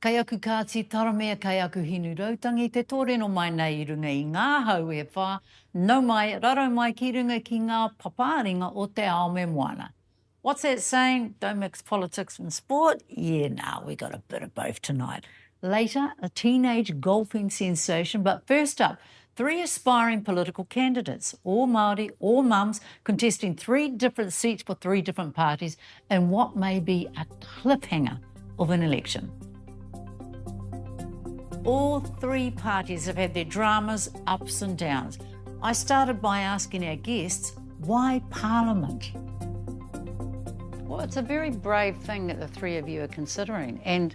Kai aku kāti taramea, kai aku hinu rautangi, te tōreno mai nei I runga I ngā hau e whā, nau mai, raro mai ki runga ki ngā papāringa o te ao me Moana. What's that saying? Don't mix politics and sport? Yeah, nah, we got a bit of both tonight. Later, a teenage golfing sensation, but first up, 3 aspiring political candidates, all Māori, all mums, contesting 3 different seats for 3 different parties in what may be a cliffhanger of an election. All 3 parties have had their dramas, ups and downs. I started by asking our guests, why Parliament? Well, it's a very brave thing that the 3 of you are considering, and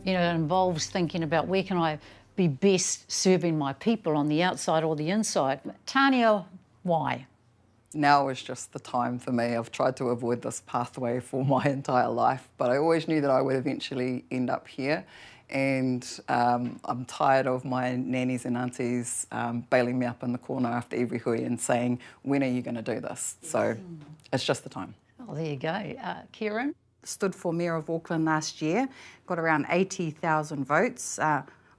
you know, it involves thinking about where can I be best serving my people on the outside or the inside. Tania, why? Now is just the time for me. I've tried to avoid this pathway for my entire life, but I always knew that I would eventually end up here. And I'm tired of my nannies and aunties bailing me up in the corner after every hui and saying, when are you going to do this? So it's just the time. Oh, there you go. Kieran? Stood for Mayor of Auckland last year, got around 80,000 votes.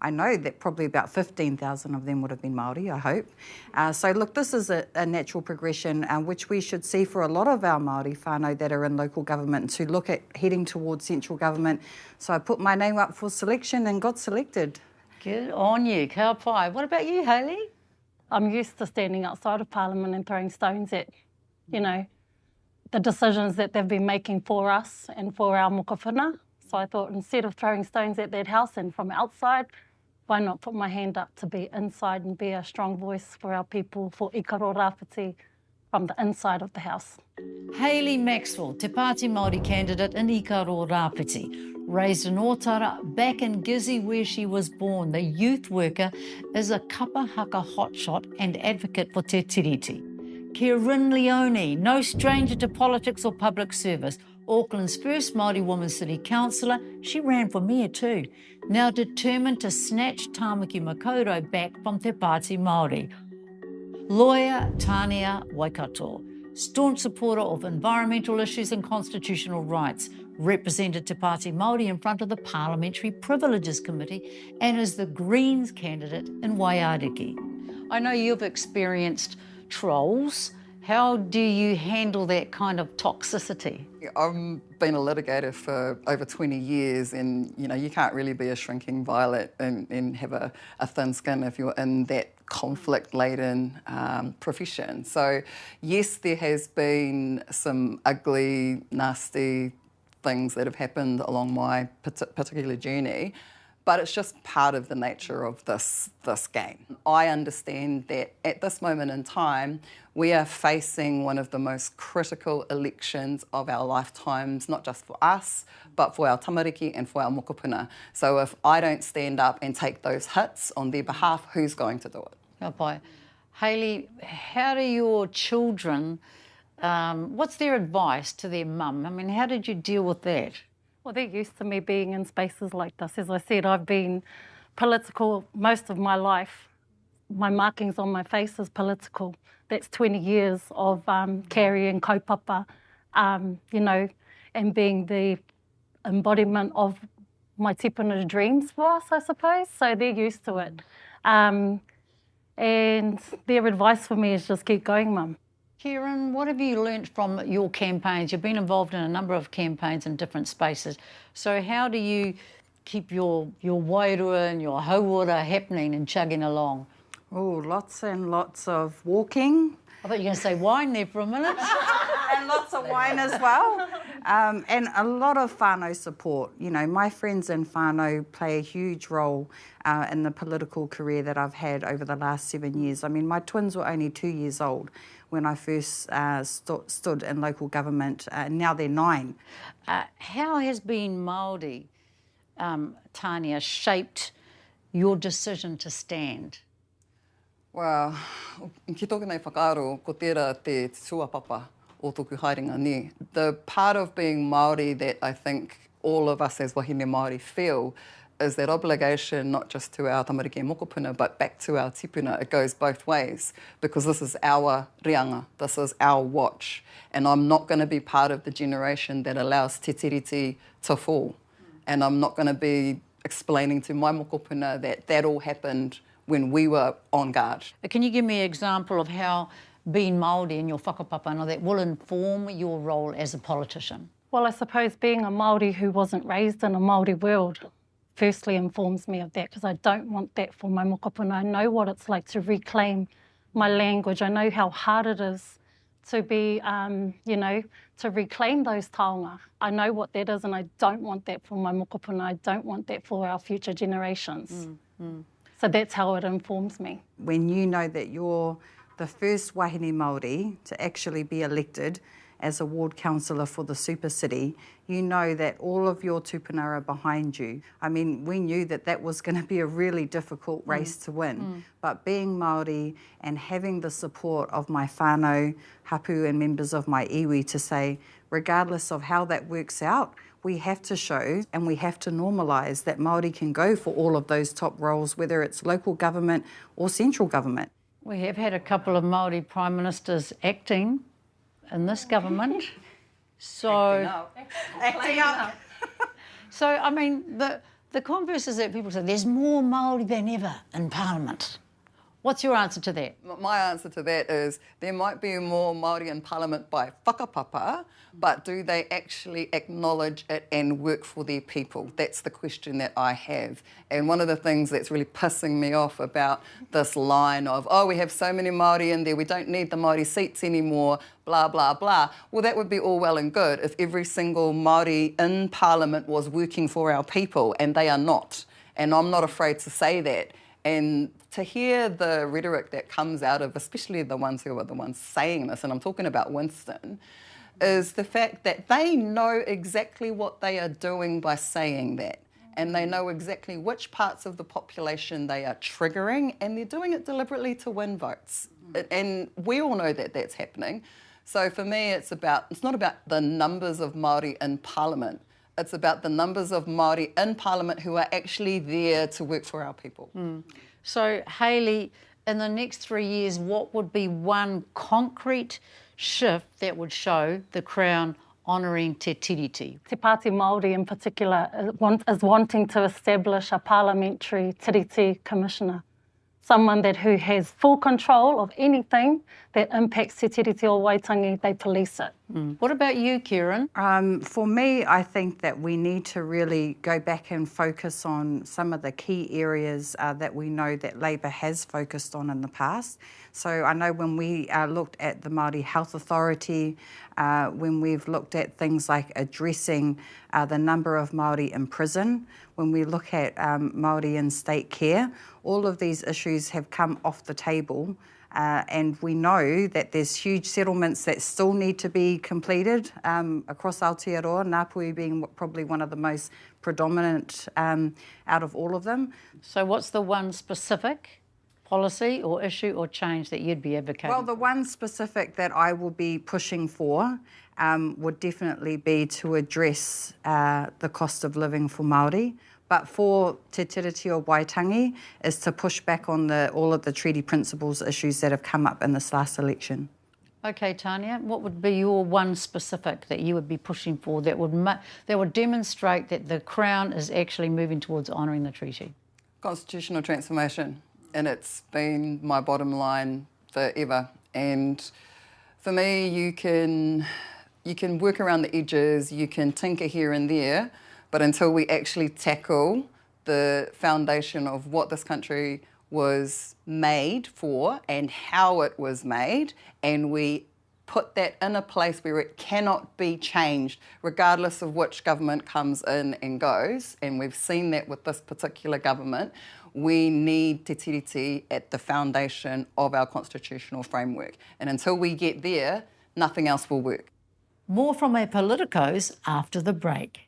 I know that probably about 15,000 of them would have been Māori, I hope. So look, this is a natural progression which we should see for a lot of our Māori whānau that are in local government to look at heading towards central government. So I put my name up for selection and got selected. Good on you, ka pai. What about you, Hayley? I'm used to standing outside of Parliament and throwing stones at, you know, the decisions that they've been making for us and for our mokowhana. So I thought instead of throwing stones at that house and from outside, why not put my hand up to be inside and be a strong voice for our people, for ikaro rāwhiti from the inside of the house. Hayley Maxwell, Te Pāti Māori candidate in Ikaro Rāwhiti. Raised in Otara, back in Gizzy where she was born, the youth worker is a kapa haka hotshot and advocate for te tiriti. Kieran Leone, no stranger to politics or public service. Auckland's first Māori woman city councillor, she ran for mayor too. Now determined to snatch Tāmaki Makaurau back from Te Pāti Māori. Lawyer Tania Waikato, staunch supporter of environmental issues and constitutional rights, represented Te Pāti Māori in front of the Parliamentary Privileges Committee and is the Greens candidate in Waiariki. I know you've experienced trolls. How do you handle that kind of toxicity? I've been a litigator for over 20 years and, you know, you can't really be a shrinking violet and have a thin skin if you're in that conflict-laden profession. So, yes, there has been some ugly, nasty things that have happened along my particular journey, but it's just part of the nature of this game. I understand that at this moment in time, we are facing one of the most critical elections of our lifetimes, not just for us, but for our tamariki and for our mokopuna. So if I don't stand up and take those hits on their behalf, who's going to do it? Ka pai. Hayley, how do your children, what's their advice to their mum? I mean, how did you deal with that? Well, they're used to me being in spaces like this. As I said, I've been political most of my life. My markings on my face is political. That's 20 years of carrying kaupapa, you know, and being the embodiment of my tipuna's dreams for us, I suppose. So they're used to it. And their advice for me is just keep going, Mum. Kieran, what have you learnt from your campaigns? You've been involved in a number of campaigns in different spaces. So how do you keep your wairua and your hauora happening and chugging along? Oh, lots and lots of walking. I thought you were going to say wine there for a minute. And lots of wine as well. And a lot of whānau support. You know, my friends in whānau play a huge role in the political career that I've had over the last 7 years. I mean, my twins were only 2 years old when I first stood in local government, and now they're 9. How has being Māori, Tania, shaped your decision to stand? Well, ki toku nei whakaaro, ko tērā te tuapapa o tōku haerenga ni. The part of being Māori that I think all of us as wahine Māori feel is that obligation not just to our tamariki and mokopuna, but back to our tipuna. It goes both ways because this is our reanga, this is our watch, and I'm not going to be part of the generation that allows te tiriti to fall. And I'm not going to be explaining to my mokopuna that that all happened when we were on guard. Can you give me an example of how being Māori and your whakapapana that will inform your role as a politician? Well, I suppose being a Māori who wasn't raised in a Māori world firstly informs me of that, because I don't want that for my mokopuna. I know what it's like to reclaim my language. I know how hard it is to be, to reclaim those taonga. I know what that is, and I don't want that for my mokopuna. I don't want that for our future generations. So that's how it informs me. When you know that you're the first wahine Māori to actually be elected as a ward councillor for the super city, you know that all of your tupuna are behind you. I mean, we knew that that was going to be a really difficult race to win, but being Māori and having the support of my whānau, hapu and members of my iwi to say, regardless of how that works out, we have to show and we have to normalise that Māori can go for all of those top roles, whether it's local government or central government. We have had a couple of Māori Prime Ministers acting in this government. So, Acting up. So I mean, the converse is that people say there's more Māori than ever in Parliament. What's your answer to that? My answer to that is there might be more Māori in Parliament by whakapapa, but do they actually acknowledge it and work for their people? That's the question that I have. And one of the things that's really pissing me off about this line of, oh, we have so many Māori in there, we don't need the Māori seats anymore, blah, blah, blah. Well, that would be all well and good if every single Māori in Parliament was working for our people, and they are not. And I'm not afraid to say that. And to hear the rhetoric that comes out of, especially the ones who are the ones saying this, and I'm talking about Winston, is the fact that they know exactly what they are doing by saying that. And they know exactly which parts of the population they are triggering, and they're doing it deliberately to win votes. And we all know that that's happening. So for me, it's not about the numbers of Māori in Parliament. It's about the numbers of Māori in Parliament who are actually there to work for our people. So, Hayley, in the next 3 years, what would be one concrete shift that would show the Crown honouring te tiriti? Te Pāti Māori in particular is wanting to establish a parliamentary tiriti commissioner, someone who has full control of anything that impacts te tiriti o Waitangi, they police it. What about you, Kieran? For me, I think that we need to really go back and focus on some of the key areas that we know that Labour has focused on in the past. So I know when we looked at the Māori Health Authority, when we've looked at things like addressing the number of Māori in prison, when we look at Māori in state care, all of these issues have come off the table. And we know that there's huge settlements that still need to be completed across Aotearoa, Ngāpuhi being probably one of the most predominant out of all of them. So what's the one specific policy or issue or change that you'd be advocating? Well, the one specific that I will be pushing for would definitely be to address the cost of living for Māori. But for Te Tiriti o Waitangi is to push back on all of the treaty principles issues that have come up in this last election. Okay, Tanya, what would be your one specific that you would be pushing for that would demonstrate that the Crown is actually moving towards honouring the treaty? Constitutional transformation, and it's been my bottom line forever. And for me, you can work around the edges, you can tinker here and there, but until we actually tackle the foundation of what this country was made for and how it was made, and we put that in a place where it cannot be changed, regardless of which government comes in and goes, and we've seen that with this particular government, we need te tiriti at the foundation of our constitutional framework. And until we get there, nothing else will work. More from our politicos after the break.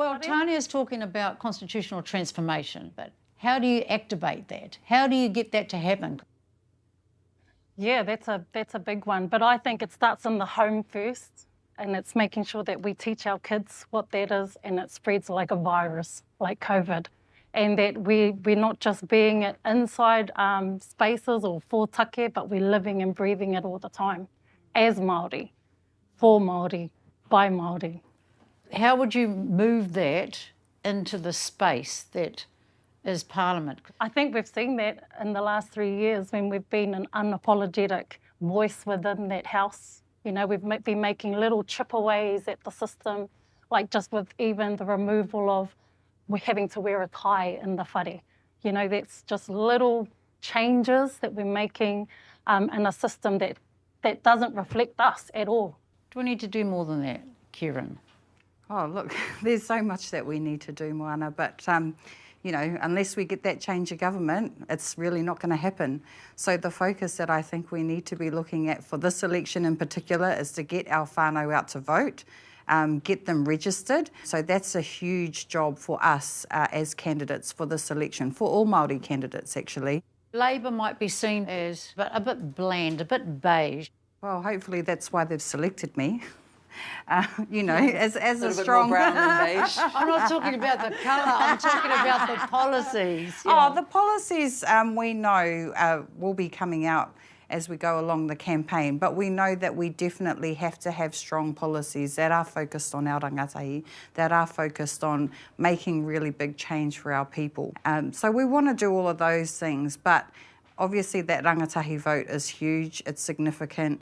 Well, Tania's talking about constitutional transformation, but how do you activate that? How do you get that to happen? Yeah, that's a big one. But I think it starts in the home first, and it's making sure that we teach our kids what that is, and it spreads like a virus, like COVID, and that we're not just being inside spaces or for take, but we're living and breathing it all the time as Māori, for Māori, by Māori. How would you move that into the space that is Parliament? I think we've seen that in the last 3 years when we've been an unapologetic voice within that house. You know, we've been making little chip-aways at the system, like just with even the removal of we're having to wear a tie in the whare. You know, that's just little changes that we're making in a system that doesn't reflect us at all. Do we need to do more than that, Kieran? Oh, look, there's so much that we need to do, Moana, but, you know, unless we get that change of government, it's really not going to happen. So the focus that I think we need to be looking at for this election in particular is to get our whānau out to vote, get them registered. So that's a huge job for us as candidates for this election, for all Māori candidates, actually. Labor might be seen as a bit bland, a bit beige. Well, hopefully that's why they've selected me. You know, as a strong... Bit more brown than beige. I'm not talking about the colour, I'm talking about the policies. Oh, the policies we know will be coming out as we go along the campaign, but we know that we definitely have to have strong policies that are focused on our rangatahi, that are focused on making really big change for our people. So we want to do all of those things, but obviously that rangatahi vote is huge, it's significant.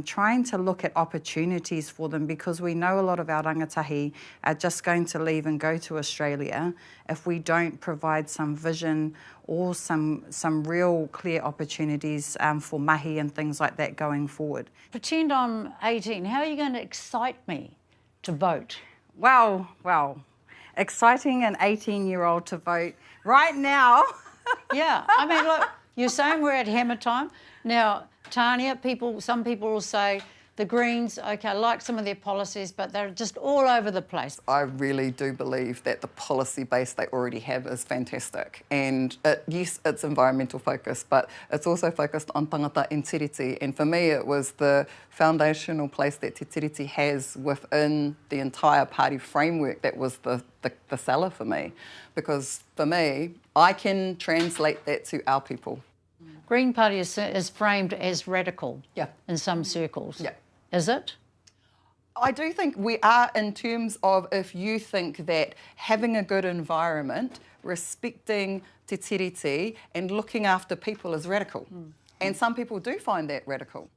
Trying to look at opportunities for them, because we know a lot of our rangatahi are just going to leave and go to Australia if we don't provide some vision or some real clear opportunities for mahi and things like that going forward. Pretend I'm 18. How are you going to excite me to vote? Well, exciting an 18-year-old to vote right now. Yeah, I mean, look, you're saying we're at hammer time. Now, Tania, some people will say the Greens, okay, I like some of their policies, but they're just all over the place. I really do believe that the policy base they already have is fantastic. And yes, it's environmental focused, but it's also focused on tangata and tiriti. And for me, it was the foundational place that te tiriti has within the entire party framework that was the seller for me. Because for me, I can translate that to our people. Green Party is framed as radical in some circles. Yeah. Is it? I do think we are, in terms of if you think that having a good environment, respecting te tiriti and looking after people is radical. And some people do find that radical.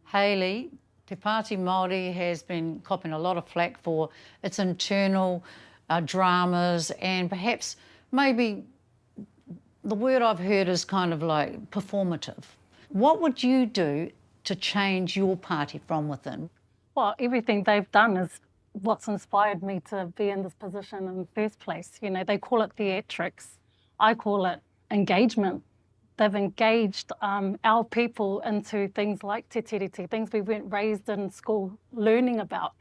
Hayley, Te Pāti Māori has been copping a lot of flack for its internal dramas, and perhaps maybe the word I've heard is kind of like performative. What would you do to change your party from within? Well, everything they've done is what's inspired me to be in this position in the first place. You know, they call it theatrics. I call it engagement. They've engaged our people into things like te tiriti, things we weren't raised in school learning about.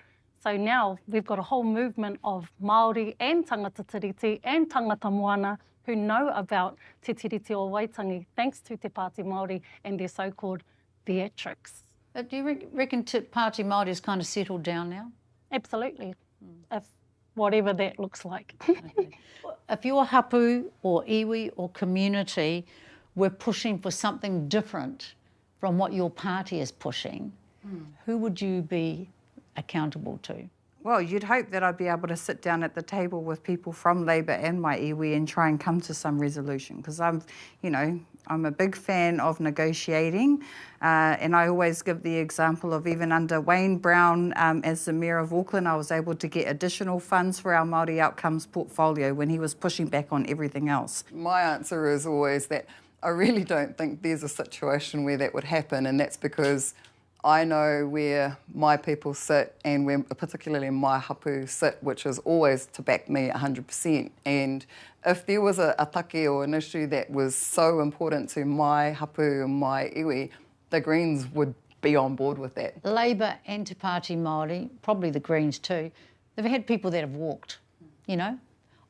So now we've got a whole movement of Māori and tangata tiriti and tangata Moana who know about te tiriti o Waitangi thanks to Te Pāti Māori and their so-called theatrics. Do you reckon Te Pāti Māori is kind of settled down now? Absolutely, if whatever that looks like. Okay. If your hapu or iwi or community were pushing for something different from what your party is pushing, who would you be accountable to? Well, you'd hope that I'd be able to sit down at the table with people from Labour and my iwi and try and come to some resolution, because I'm a big fan of negotiating, and I always give the example of even under Wayne Brown as the Mayor of Auckland, I was able to get additional funds for our Māori Outcomes portfolio when he was pushing back on everything else. My answer is always that I really don't think there's a situation where that would happen, and that's because I know where my people sit and where particularly my hapu sit, which is always to back me 100%. And if there was a take or an issue that was so important to my hapu and my iwi, the Greens would be on board with that. Labour and Te Pāti Māori, probably the Greens too, they've had people that have walked. you know,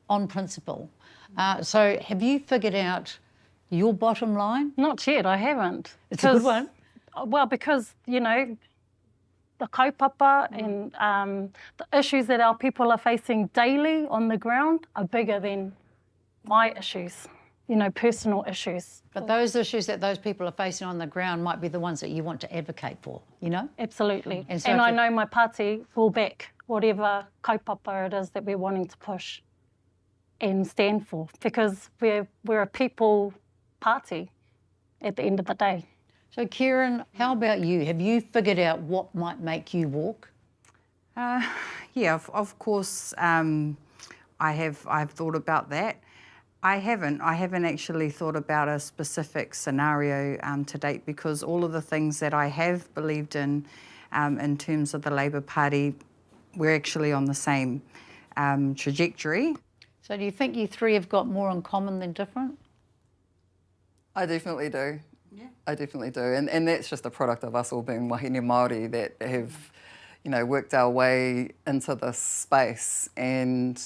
on principle. So have you figured out your bottom line? Not yet, I haven't. It's a good one. Well, because, you know, the kaupapa and the issues that our people are facing daily on the ground are bigger than my issues, you know, personal issues. But those issues that those people are facing on the ground might be the ones that you want to advocate for, you know? Absolutely. And so I know my party will back whatever kaupapa it is that we're wanting to push and stand for, because we're a people party at the end of the day. So Kieran, how about you? Have you figured out what might make you walk? Yeah, of course, I've thought about that. I haven't actually thought about a specific scenario to date, because all of the things that I have believed in terms of the Labour Party, we're actually on the same trajectory. So do you think you three have got more in common than different? I definitely do. Yeah. I definitely do. And that's just a product of us all being wahine Māori that have, you know, worked our way into this space. And,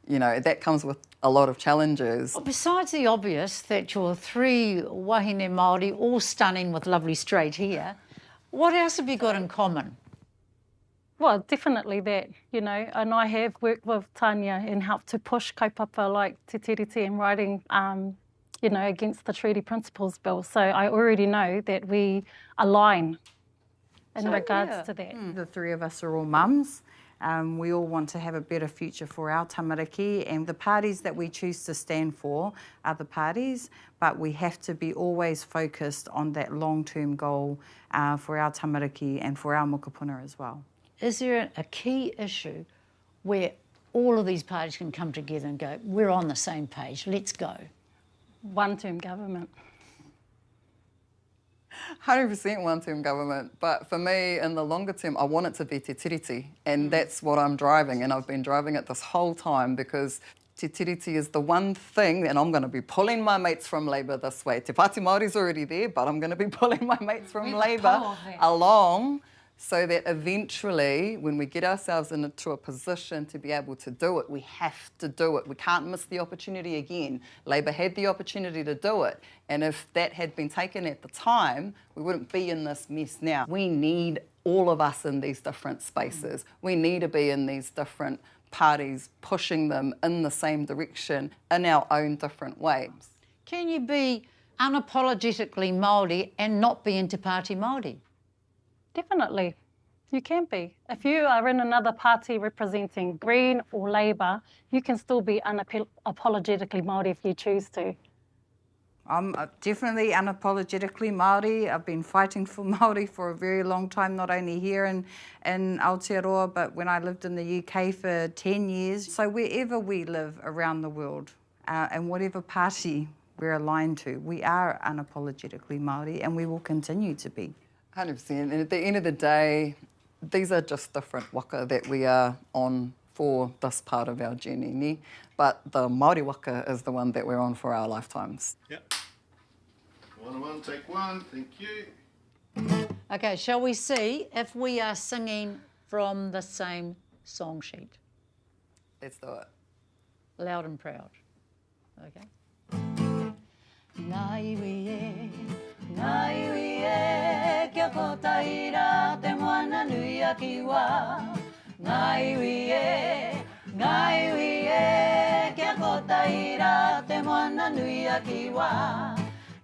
you know, that comes with a lot of challenges. Well, besides the obvious that you're three wahine Māori, all stunning with lovely straight hair, what else have you got in common? Well, definitely that, you know, and I have worked with Tanya and helped to push kaupapa like Te Tiriti and writing, you know, against the Treaty Principles Bill. So I already know that we align in regards to that. The three of us are all mums. We all want to have a better future for our tamariki, and the parties that we choose to stand for are the parties, but we have to be always focused on that long-term goal for our tamariki and for our mokopuna as well. Is there a key issue where all of these parties can come together and go, we're on the same page, let's go? One-term government. 100% one-term government, but for me, in the longer term, I want it to be te tiriti, and that's what I'm driving, and I've been driving it this whole time, because te tiriti is the one thing, and I'm going to be pulling my mates from Labour this way. Te Pāti Māori's already there, but I'm going to be pulling my mates from Labour along, so that eventually, when we get ourselves into a position to be able to do it, we have to do it. We can't miss the opportunity again. Labour had the opportunity to do it, and if that had been taken at the time, we wouldn't be in this mess now. We need all of us in these different spaces. We need to be in these different parties, pushing them in the same direction in our own different ways. Can you be unapologetically Māori and not be into Pāti Māori? Definitely, you can be. If you are in another party representing Green or Labour, you can still be unapologetically Māori if you choose to. I'm definitely unapologetically Māori. I've been fighting for Māori for a very long time, not only here in Aotearoa, but when I lived in the UK for 10 years. So wherever we live around the world, and whatever party we're aligned to, we are unapologetically Māori, and we will continue to be. 100%. And at the end of the day, these are just different waka that we are on for this part of our journey, ne? But the Māori waka is the one that we're on for our lifetimes. Yep. 101, take one. Thank you. Okay, shall we see if we are singing from the same song sheet? Let's do it. Loud and proud. Okay. Nā iwi e, kia kotaira te moana nui a ki wā. Nā iwi e, kia kotaira te moana nui a ki wā.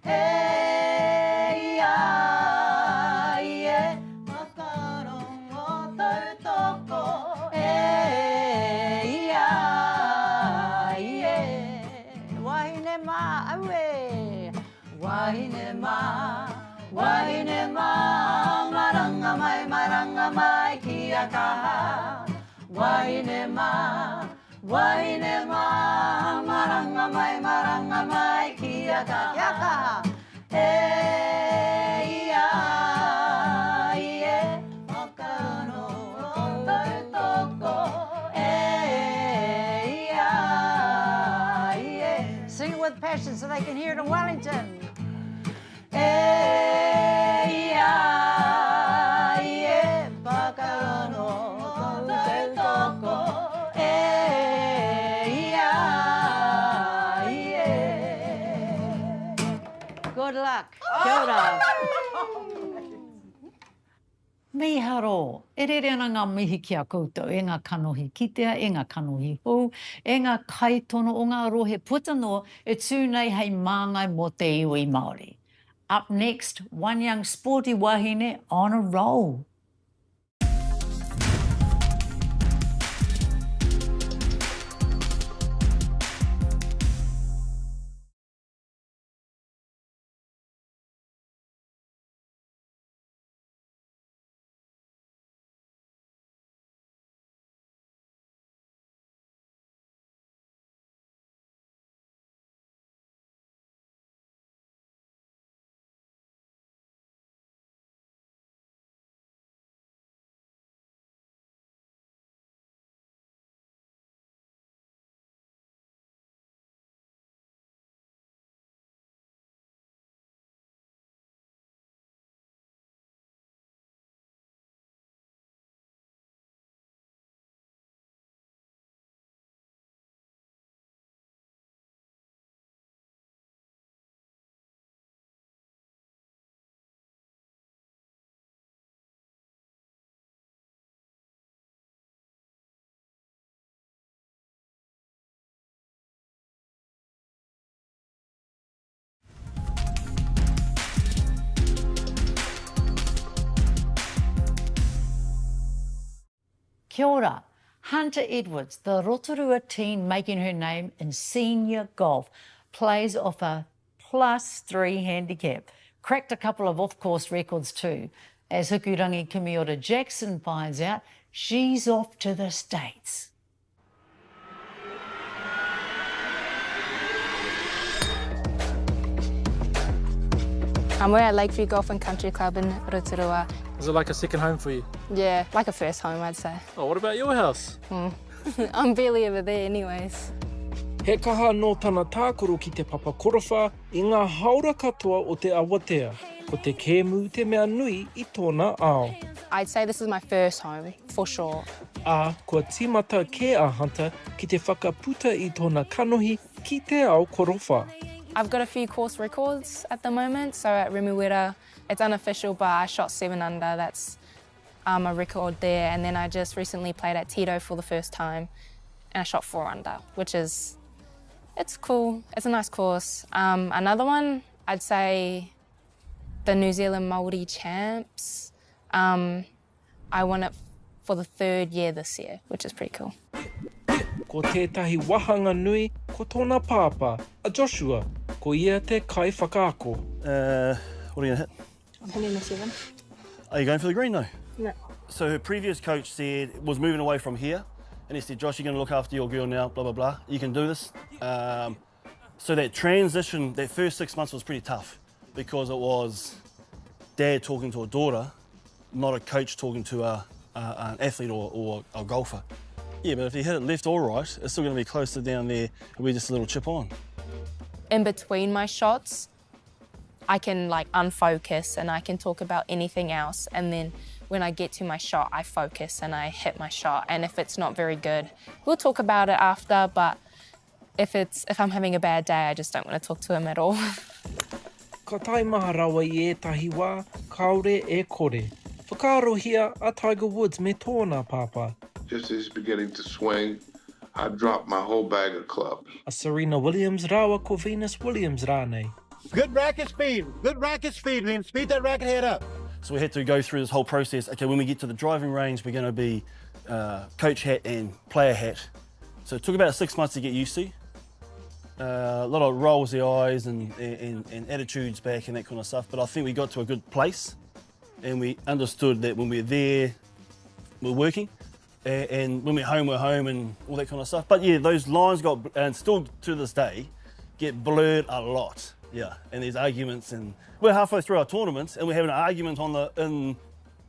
Hei a ie, whakarongo tautoko. Hei a ie, wahine mā aue. Wahine mā, maranga mai ki a kaha. Wahine mā, maranga mai ki a kaha. Hei a ie, whakarongo tautoko. Hei a ie. Sing it with passion so they can hear it in Wellington. Hei a ie, whakarongo tautoko. Hei ora. Miharo, e rere ana ngā mihi ki a koutou, e ngā kanohi kitea, e ngā kanohi hou, e ngā kaitono o ngā rohe putanoa e tūnei hei māngai mō te iwi Māori. Up next, one young sporty wahine on a roll. Kia ora. Hunter Edwards, the Rotorua teen making her name in senior golf, plays off a +3 handicap. Cracked a couple of off-course records too. As hukurangi Kimiora Jackson finds out, she's off to the States. We're at Lakeview Golf and Country Club in Rotorua. Is it like a second home for you? Yeah, like a first home, I'd say. Oh, what about your house? I'm barely ever there anyways. He kaha no tana tākoro ki te papa korowha I ngā haura katoa o te awatea, ko te kēmu te mea nui I tōna ao. I'd say this is my first home, for sure. Ā, kua tīmata kē a Hunter ki te whakaputa I tōna kanohi ki te ao korowha. I've got a few course records at the moment, so at Remuera, it's unofficial, but I shot 7 under, that's a record there, and then I just recently played at Tito for the first time, and I shot 4 under, which is, it's cool, it's a nice course. Another one, I'd say the New Zealand Māori Champs. I won it for the 3rd year this year, which is pretty cool. Ko tētahi wahanga nui, ko tōna pāpā, a Joshua, ko ia te kai whakaako. What are you going to hit? I'm hitting a 7. Are you going for the green though? No. So her previous coach was moving away from here, and he said, Josh, you're going to look after your girl now, blah, blah, blah. You can do this. So that transition, that first 6 months was pretty tough because it was dad talking to a daughter, not a coach talking to an athlete or a golfer. Yeah, but if you hit it left or right, it's still going to be closer down there and we're just a little chip on. In between my shots, I can like unfocus and I can talk about anything else, and then when I get to my shot, I focus and I hit my shot, and if it's not very good, we'll talk about it after, but if I'm having a bad day, I just don't want to talk to him at all. Ka tai maha rawa I ētahi wā, kaore e kore. Whakaarohia a Tiger Woods me tōna pāpā. Just as he's beginning to swing, I dropped my whole bag of clubs. A Serena Williams rawa ko Venus Williams rānei. Good racket speed, man. Speed that racket head up. So we had to go through this whole process. Okay, when we get to the driving range, we're going to be coach hat and player hat. So it took about 6 months to get used to. A lot of rolls the eyes and attitudes back and that kind of stuff. But I think we got to a good place and we understood that when we're there, we're working. And when we're home and all that kind of stuff. But yeah, those lines got, and still to this day, get blurred a lot. Yeah, and there's arguments, and we're halfway through our tournaments, and we're having an argument on the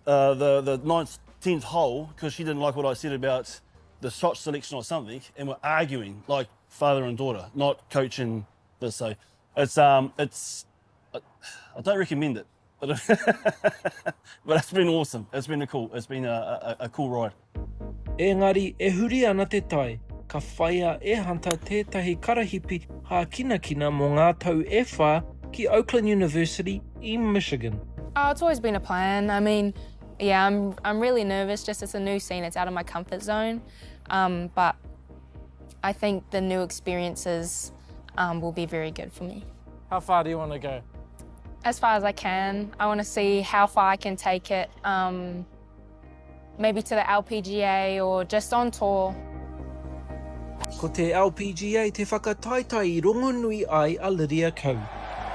9th, 10th hole because she didn't like what I said about the shot selection or something, and we're arguing like father and daughter, not coaching this. So it's I don't recommend it, but it's been awesome. It's been a cool ride. Engari, e huri ana te tai, ka whaia e hanta tētahi karahipi hā kina mō ngā tau e whā ki Oakland University in Michigan. Oh, it's always been a plan. I mean, yeah, I'm really nervous, just it's a new scene, it's out of my comfort zone. But I think the new experiences will be very good for me. How far do you want to go? As far as I can. I want to see how far I can take it, maybe to the LPGA or just on tour. Ko te LPGA te whakataitai I rongonui ai a Lydia Ko.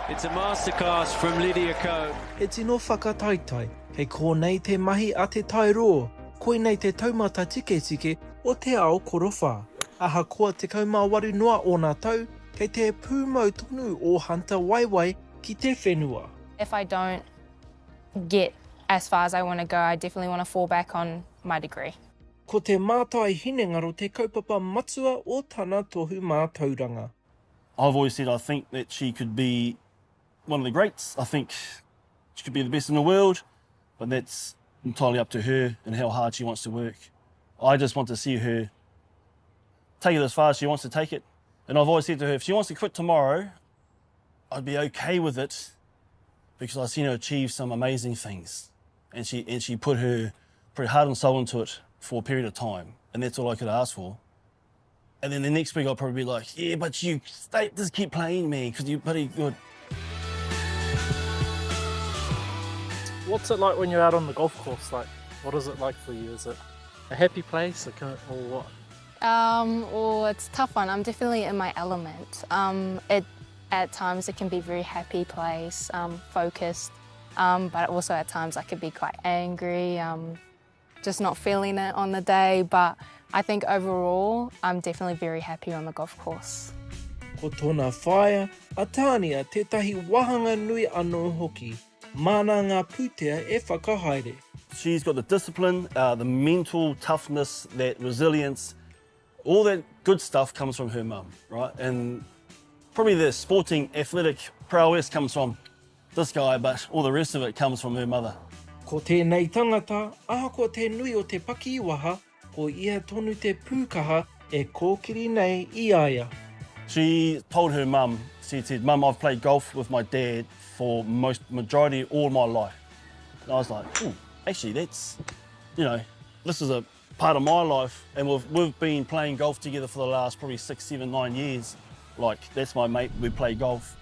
It's a masterclass from Lydia Ko. He tino whakataitai, hei ko nei te mahi a te tairoa, koe nei te taumata tike o te ao korowha. Aha koa te kaumāwaru noa o nā tau, kei te pūmau tonu o hanta waiwai ki te whenua. If I don't get as far as I want to go, I definitely want to fall back on my degree. Ko te mātai hinengaro te kaupapa matua o tana tohu mātauranga. I've always said I think that she could be one of the greats. I think she could be the best in the world, but that's entirely up to her and how hard she wants to work. I just want to see her take it as far as she wants to take it. And I've always said to her, if she wants to quit tomorrow, I'd be okay with it because I've seen her achieve some amazing things. And she put her heart and soul into it for a period of time. And that's all I could ask for. And then the next week I'll probably be like, yeah, but you just keep playing, man, because you're pretty good. What's it like when you're out on the golf course? Like, what is it like for you? Is it a happy place or what? Well, it's a tough one. I'm definitely in my element. At times it can be a very happy place, focused, but also at times I could be quite angry, just not feeling it on the day. But I think overall, I'm definitely very happy on the golf course. Ko tōna whaia, a tānia tētahi wahanga nui anō hoki. Mana ngā pūtea e whakahaere. She's got the discipline, the mental toughness, that resilience. All that good stuff comes from her mum, right? And probably the sporting, athletic prowess comes from this guy, but all the rest of it comes from her mother. Ko tēnei tangata, aha ko te nui o te pakiwaha, ko ia tonu te pūkaha e kōkiri nei I aia. She told her mum, she said, Mum, I've played golf with my dad for majority all my life. And I was like, oh, actually that's, you know, this is a part of my life, and we've been playing golf together for the last probably 6, 7, 9 years. Like, that's my mate, we play golf.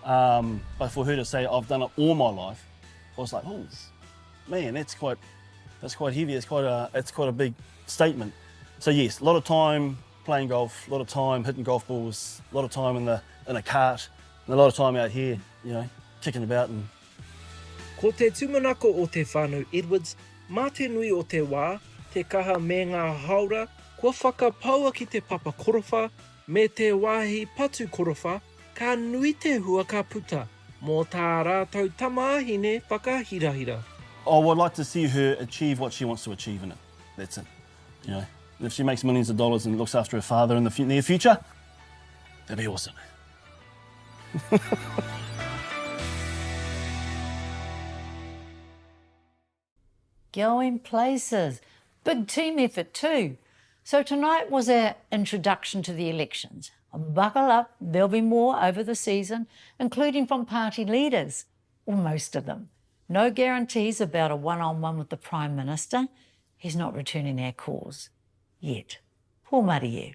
But for her to say I've done it all my life, I was like, oh, man, that's quite heavy. It's quite a big statement. So yes, a lot of time playing golf, a lot of time hitting golf balls, a lot of time in a cart, and a lot of time out here, you know, kicking about. And ko te tumanako o te whānau Edwards, mā te nui o te wā, te kaha me ngā haura, kua whakapaua ki te papa korowha, me te wāhi patu korowha, ka nui te hua ka puta, mō tā rātou tamāhine whakahirahira. I would like to see her achieve what she wants to achieve in it. That's it. You know, if she makes millions of dollars and looks after her father in the near future, that'd be awesome. Going places. Big team effort too. So tonight was our introduction to the elections. Buckle up, there'll be more over the season, including from party leaders, or most of them. No guarantees about a one-on-one with the Prime Minister. He's not returning our calls. Yet. Poor Mariu.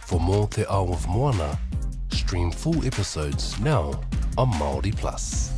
For more Te Ao of Moana, stream full episodes now on Māori Plus.